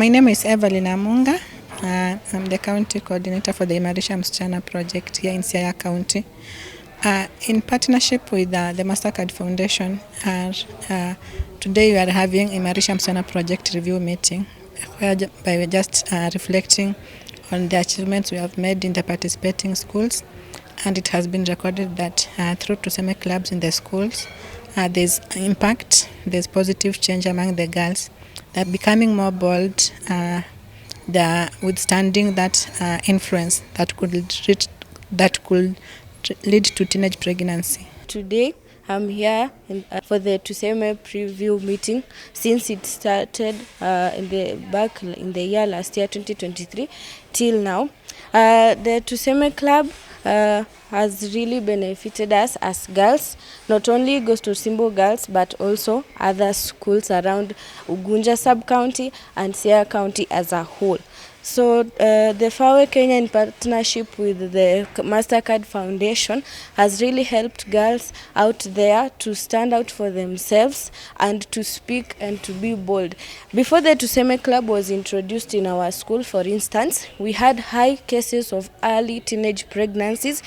My name is Evelyn Amunga. I'm the county coordinator for the Imarisha Msichana project here in Siaya County. In partnership with the Mastercard Foundation, today we are having Imarisha Msichana project review meeting, whereby we're just reflecting on the achievements we have made in the participating schools. And it has been recorded that through Tuseme clubs in the schools, there's impact, there's positive change among the girls. They're becoming more bold, they're withstanding that influence that could lead to teenage pregnancy. Today I'm here for the Tuseme preview meeting since it started back in the year last year 2023 till now. The Tuseme club has really benefited us as girls, not only Goes to Simbo girls but also other schools around Ugunja sub-county and Siaya County as a whole. So the Fawe Kenya in partnership with the Mastercard Foundation has really helped girls out there to stand out for themselves and to speak and to be bold. Before the Tuseme Club was introduced in our school, for instance, we had high cases of early teenage pregnancies,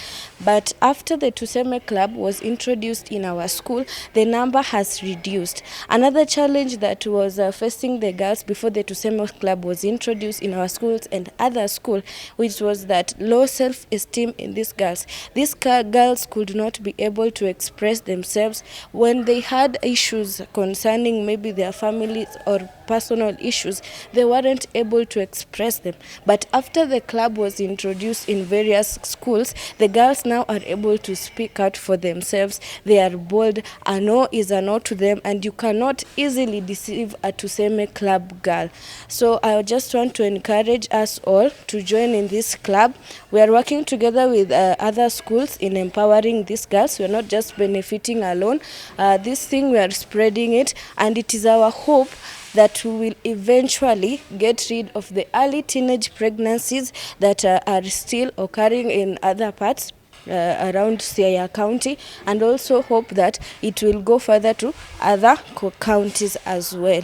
but after the Tuseme Club was introduced in our school, the number has reduced. Another challenge that was facing the girls before the Tuseme Club was introduced in our schools and other school, which was that low self-esteem in these girls. These girls could not be able to express themselves when they had issues concerning maybe their families or personal issues. They weren't able to express them. But after the club was introduced in various schools, the girls now are able to speak out for themselves. They are bold. A no is a no to them, and you cannot easily deceive a Tuseme club girl. So I just want to encourage us all to join in this club. We are working together with other schools in empowering these girls. We are not just benefiting alone. This thing, we are spreading it, and it is our hope that we will eventually get rid of the early teenage pregnancies that are still occurring in other parts around Siaya County, and also hope that it will go further to other counties as well.